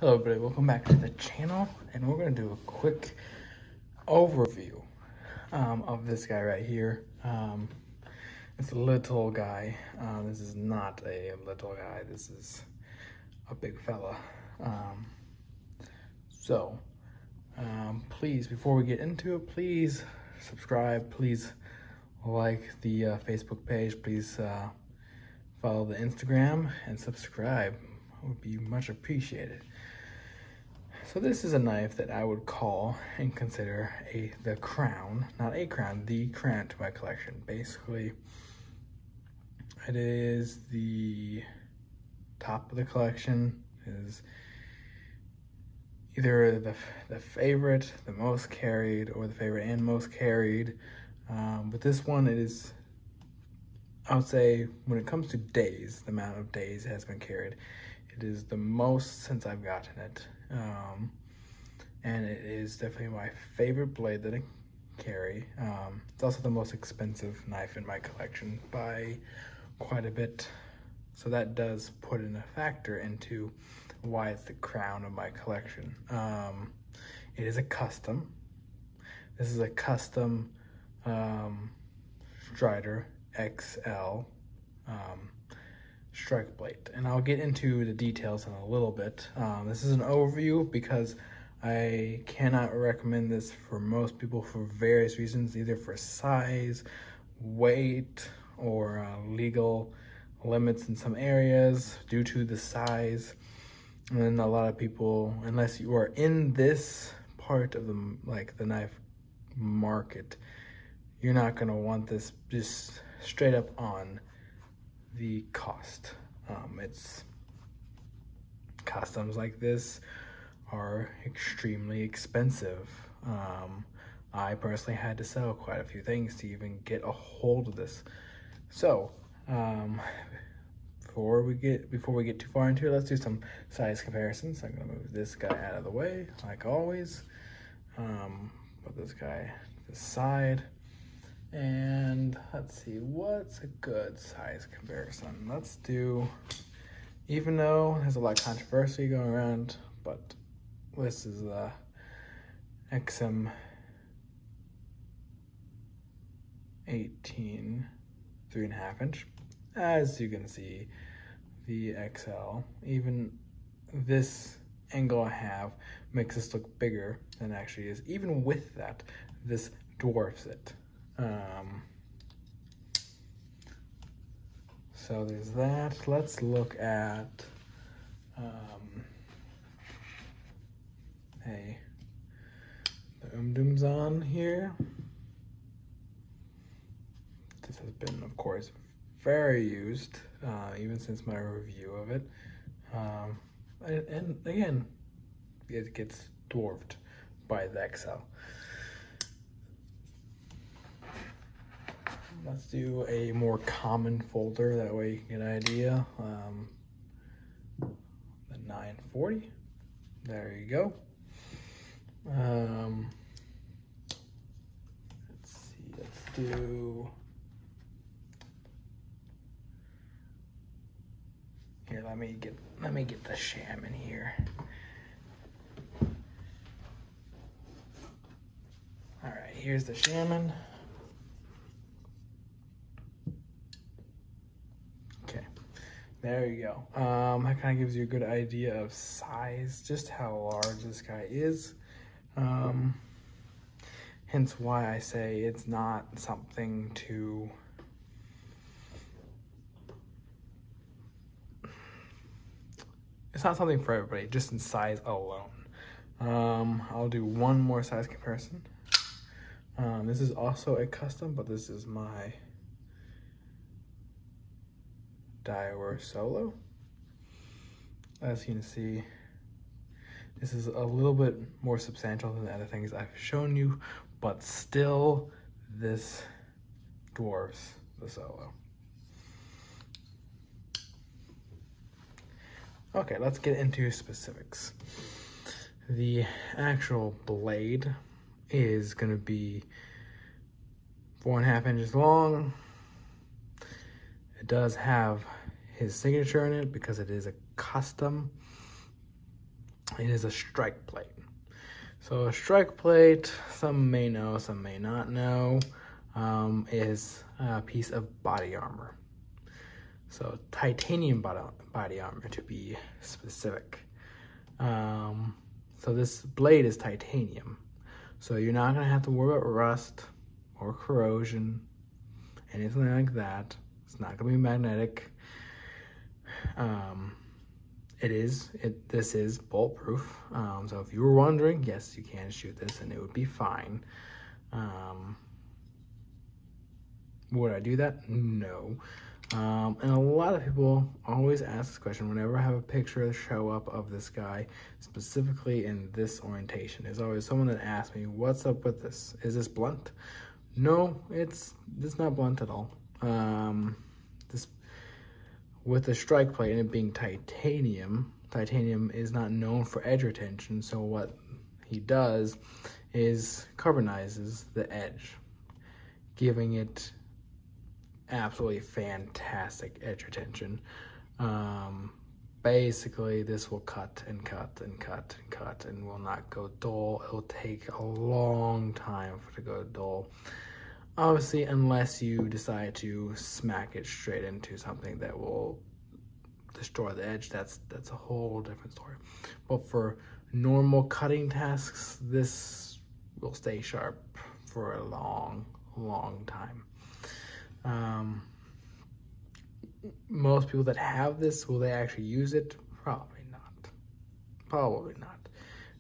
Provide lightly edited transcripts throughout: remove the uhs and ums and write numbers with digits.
Hello everybody, welcome back to the channel, and we're going to do a quick overview of this guy right here. It's a little guy. This is not a little guy, this is a big fella. Please, before we get into it, please subscribe, please like the Facebook page, please follow the Instagram and subscribe. It would be much appreciated. So this is a knife that I would call and consider the crown, not a crown, the crown to my collection. Basically, it is the top of the collection. It is either the favorite, the most carried, or the favorite and most carried. But this one, it is, I would say, when it comes to days, the amount of days it has been carried, it is the most since I've gotten it. And it is definitely my favorite blade that I carry. It's also the most expensive knife in my collection by quite a bit. So that does put in a factor into why it's the crown of my collection. It is a custom. This is a custom Strider XL strike blade, and I'll get into the details in a little bit. This is an overview because I cannot recommend this for most people for various reasons, either for size, weight, or legal limits in some areas due to the size. And a lot of people, unless you are in this part of the knife market, you're not gonna want this just straight up on the cost. It's customs like this are extremely expensive. I personally had to sell quite a few things to even get a hold of this. So before we get too far into it, let's do some size comparisons. I'm gonna move this guy out of the way like always. Put this guy to the side. And let's see, what's a good size comparison? Let's do, even though there's a lot of controversy going around, but this is the XM 18 3.5 inch. As you can see, the XL, even this angle I have makes this look bigger than it actually is. Even with that, this dwarfs it. So there's that. Let's look at the Dooms on here. This has been, of course, very used, even since my review of it. And again, it gets dwarfed by the XL. Let's do a more common folder, that way you get an idea. The 940, there you go. Let's see, let's do, here, let me get the sham in here. All right, here's the shaman. There you go. That kind of gives you a good idea of size, just how large this guy is. Hence why I say it's not something to... It's not something for everybody, just in size alone. I'll do one more size comparison. This is also a custom, but this is my Daiwa Solo. As you can see, this is a little bit more substantial than the other things I've shown you, but still this dwarfs the Solo. Okay, let's get into specifics. The actual blade is gonna be 4.5 inches long. It does have his signature in it because it is a custom. It is a strike plate. So a strike plate, some may know, some may not know, is a piece of body armor. So titanium body armor, to be specific. So this blade is titanium. So you're not gonna have to worry about rust or corrosion, anything like that. It's not gonna be magnetic. This is bulletproof. So if you were wondering, yes, you can shoot this and it would be fine. Would I do that? No. And a lot of people always ask this question whenever I have a picture show up of this guy, specifically in this orientation. There's always someone that asks me, what's up with this? Is this blunt? No, it's not blunt at all. With the strike plate and it being titanium is not known for edge retention, so what he does is carbonizes the edge, giving it absolutely fantastic edge retention. Basically, this will cut and cut and cut and cut and will not go dull. It'll take a long time for it to go dull. Obviously, unless you decide to smack it straight into something that will destroy the edge, that's a whole different story. But for normal cutting tasks, this will stay sharp for a long time. Most people that have this, will they actually use it? Probably not.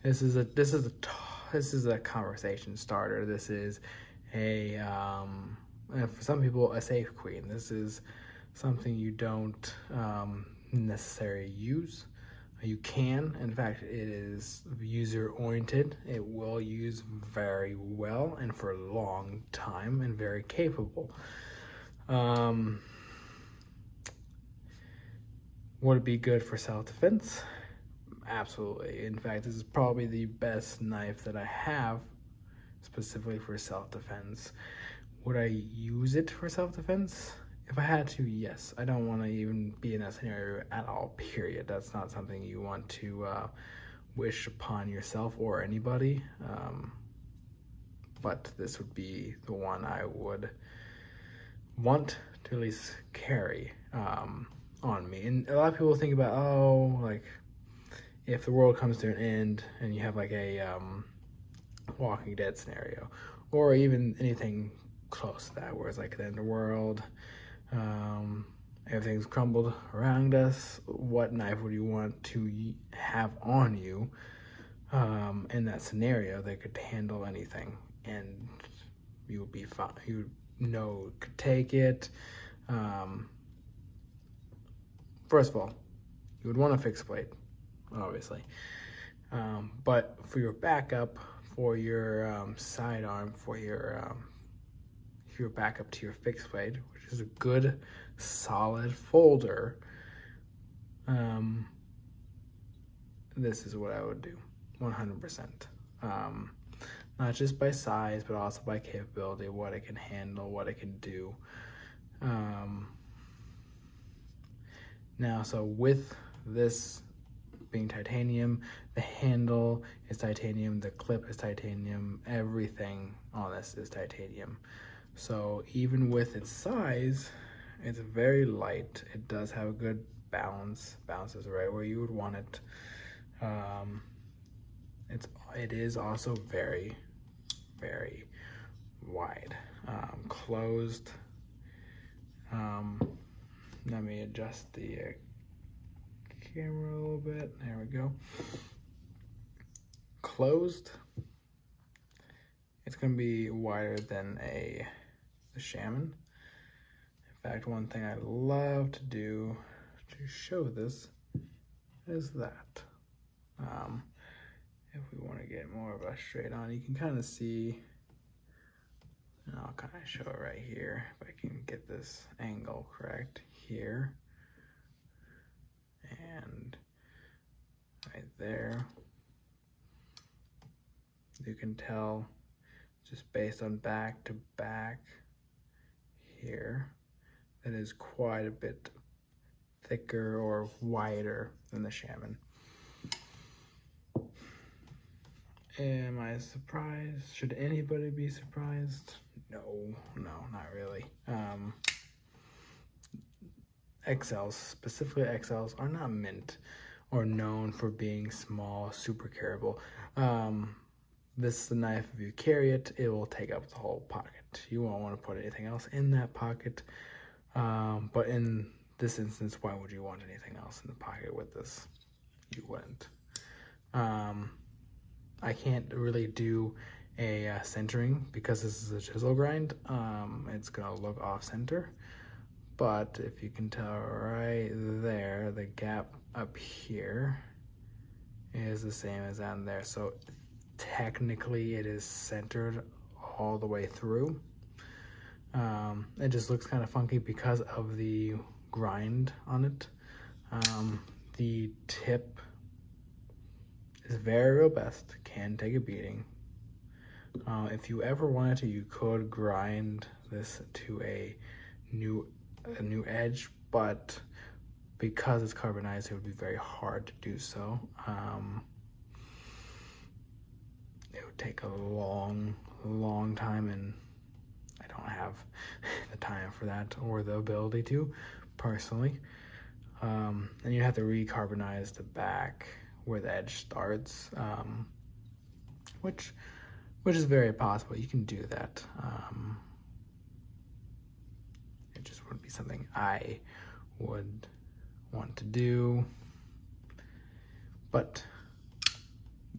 This is a conversation starter. This is a for some people, a safe queen. This is something you don't necessarily use. You can, in fact, it is user oriented. It will use very well and for a long time and very capable. Would it be good for self-defense? Absolutely. In fact, this is probably the best knife that I have specifically for self-defense. Would I use it for self-defense? If I had to, yes. I don't want to even be in that scenario at all, period. That's not something you want to wish upon yourself or anybody. But this would be the one I would want to at least carry on me. And a lot of people think about, oh, like, if the world comes to an end and you have like a Walking Dead scenario, or even anything close to that, where it's like the end of the world, everything's crumbled around us, what knife would you want to have on you in that scenario that could handle anything, and you would be fine, you know, could take it. First of all, you would want a fixed blade, obviously, but for your backup, for your sidearm, for your backup to your fixed blade, which is a good solid folder, this is what I would do 100%. Not just by size, but also by capability, what it can handle, what it can do. Now, so with this being titanium, the handle is titanium, the clip is titanium, everything on this is titanium. So even with its size, it's very light. It does have a good balance. Balance is right where you would want it. It is also very, very wide. Closed. Let me adjust the camera a little bit. There we go. Closed. It's going to be wider than the Shaman. In fact, one thing I love to do to show this is that. If we want to get more of a straight on, you can kind of see, and I'll kind of show it right here, if I can get this angle correct here, and right there. You can tell just based on back to back here, that is quite a bit thicker or wider than the Shaman. Am I surprised? Should anybody be surprised? No, not really. XLs, specifically XLs, are not meant or known for being small, super carryable. This is the knife, if you carry it, it will take up the whole pocket. You won't want to put anything else in that pocket. But in this instance, why would you want anything else in the pocket with this? You wouldn't. I can't really do a centering because this is a chisel grind. It's gonna look off center, but if you can tell right there, the gap up here is the same as down there. So technically it is centered all the way through. It just looks kind of funky because of the grind on it. The tip is very robust, can take a beating. If you ever wanted to, you could grind this to a new edge, but because it's carbonized, it would be very hard to do so. It would take a long time, and I don't have the time for that or the ability to, personally. And you have to recarbonize the back where the edge starts, which is very possible. You can do that. It just wouldn't be something I would want to do. But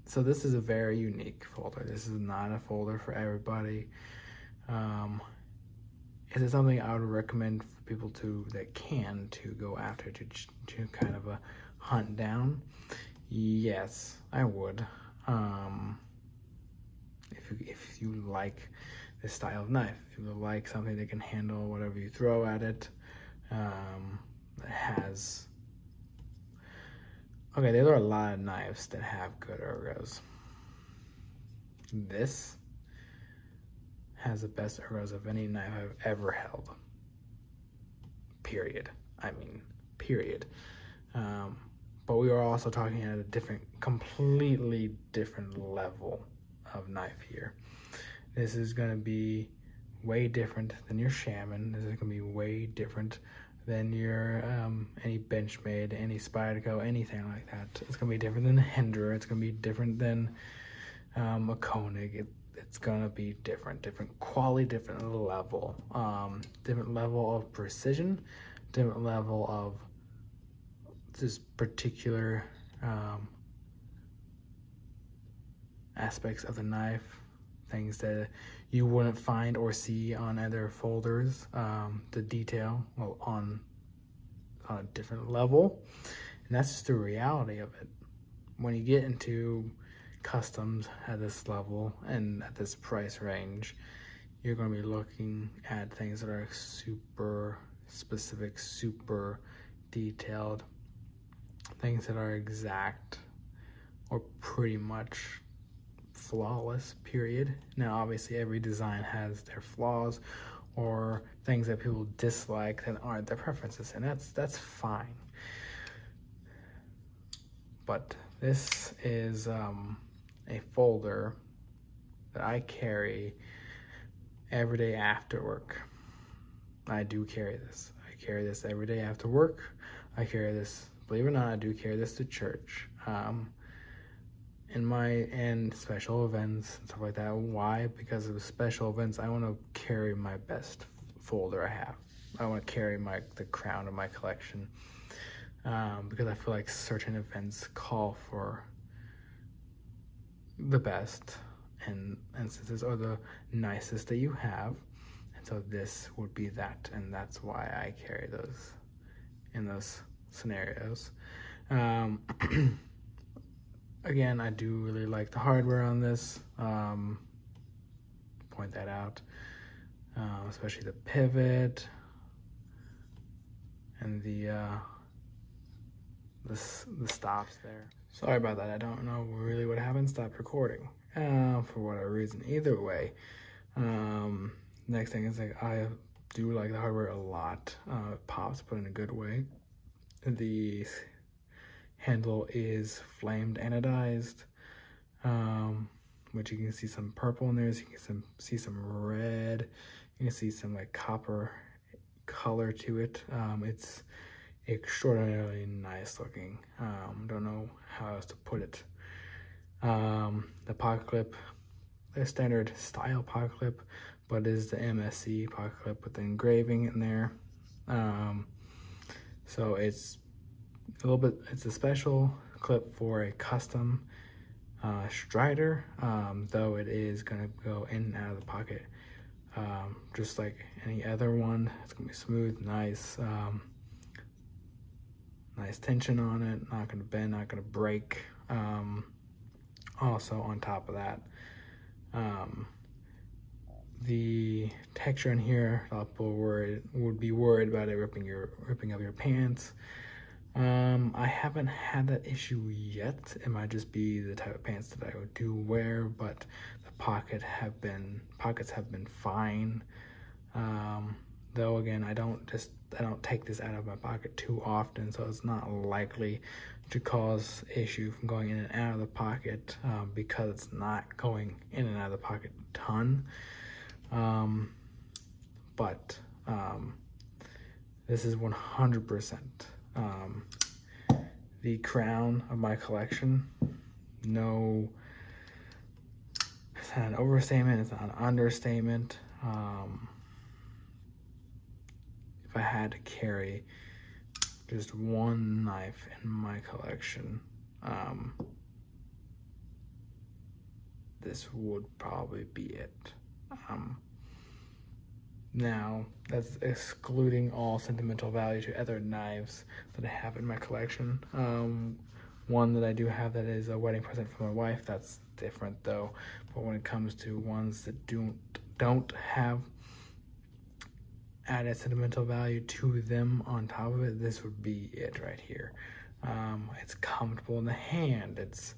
so this is a very unique folder. This is not a folder for everybody. Is it something I would recommend for people that can go after to kind of hunt down? Yes, I would. If you like this style of knife, if you like something that can handle whatever you throw at it, that has. Okay, there are a lot of knives that have good ergos. This has the best ergos of any knife I've ever held. Period. I mean, period. But we are also talking at a completely different level of knife here. This is going to be way different than your Shaman. This is going to be way different than your any Benchmade, any Spyderco, anything like that. It's going to be different than a Hendra. It's going to be different than a Koenig. It's going to be different quality, different level, different level of precision, different level of this particular aspects of the knife, things that you wouldn't find or see on other folders. The detail on a different level, and that's just the reality of it. When you get into customs at this level and at this price range, you're going to be looking at things that are super specific, super detailed, things that are exact or pretty much flawless, period. Now obviously every design has their flaws or things that people dislike that aren't their preferences, and that's fine. But this is a folder that I carry every day after work. I do carry this. I carry this every day after work. I carry this, believe it or not, I do carry this to church. In special events and stuff like that. Why? Because of special events, I want to carry my best folder I have. I want to carry the crown of my collection, because I feel like certain events call for the best and instances or the nicest that you have, and so this would be that, and that's why I carry those in those scenarios. Again, I do really like the hardware on this. Point that out, especially the pivot and the stops there. Sorry about that. I don't know really what happened. Stopped recording for whatever reason. Either way, next thing is I do like the hardware a lot. It pops, but in a good way. The handle is flamed anodized. which you can see some purple in there. So you can see some red. You can see some like copper color to it. It's extraordinarily nice looking. Don't know how else to put it. The pocket clip, a standard style pocket clip, but is the MSC pocket clip with the engraving in there. So it's a special clip for a custom strider, though it is gonna go in and out of the pocket just like any other one. It's gonna be smooth, nice, nice tension on it, not gonna bend, not gonna break. Also on top of that, the texture in here, a lot of people would be worried about it ripping up your pants. I haven't had that issue yet. It might just be the type of pants that I do wear, but the pockets have been fine. Though again, I don't take this out of my pocket too often, so it's not likely to cause issue from going in and out of the pocket, because it's not going in and out of the pocket a ton. But this is 100% the crown of my collection. No, it's not an overstatement, it's not an understatement. If I had to carry just one knife in my collection, this would probably be it. Now, that's excluding all sentimental value to other knives that I have in my collection. One that I do have that is a wedding present for my wife, that's different though. But when it comes to ones that don't have added sentimental value to them on top of it, this would be it right here. It's comfortable in the hand, it's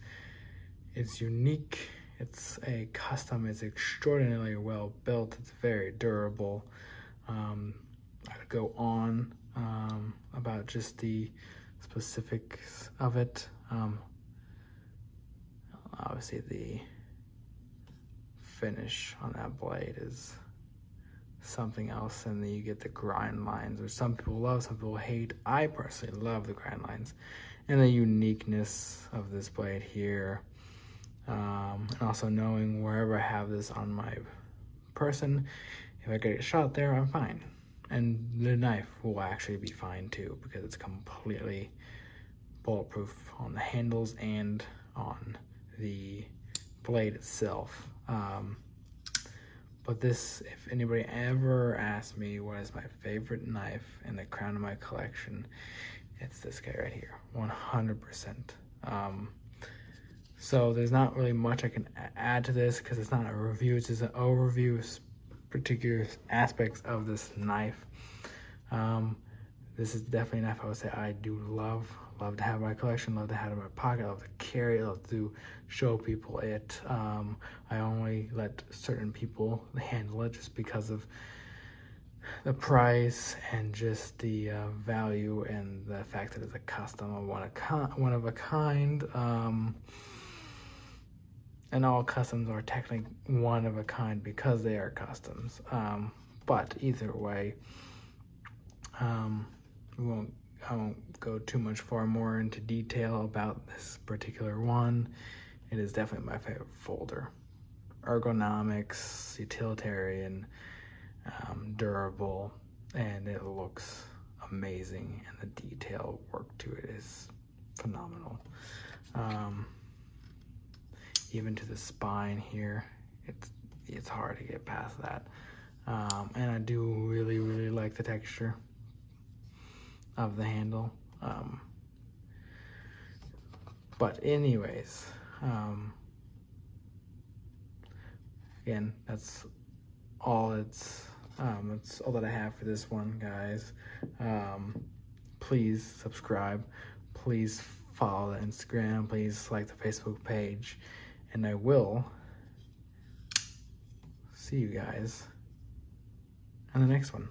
unique. It's a custom, it's extraordinarily well built, it's very durable. I could go on about just the specifics of it. Obviously the finish on that blade is something else, and then you get the grind lines, which some people love, some people hate. I personally love the grind lines and the uniqueness of this blade here. And also knowing wherever I have this on my person, if I get shot there, I'm fine. And the knife will actually be fine too, because it's completely bulletproof on the handles and on the blade itself. But this, if anybody ever asks me what is my favorite knife in the crown of my collection, it's this guy right here, 100%. So there's not really much I can add to this because it's not a review, it's just an overview of particular aspects of this knife. This is definitely a knife I would say I do love to have in my collection, love to have it in my pocket, love to carry it, love to show people it. I only let certain people handle it just because of the price and just the value and the fact that it's a custom, one of a kind. And all customs are technically one of a kind because they are customs. But either way, I won't go too much more into detail about this particular one. It is definitely my favorite folder. Ergonomics, utilitarian, durable, and it looks amazing, and the detail work to it is phenomenal. Even to the spine here, it's hard to get past that. And I do really like the texture of the handle. But anyways, again, that's all that's all that I have for this one, guys. Please subscribe, please follow the Instagram, please like the Facebook page, and I will see you guys on the next one.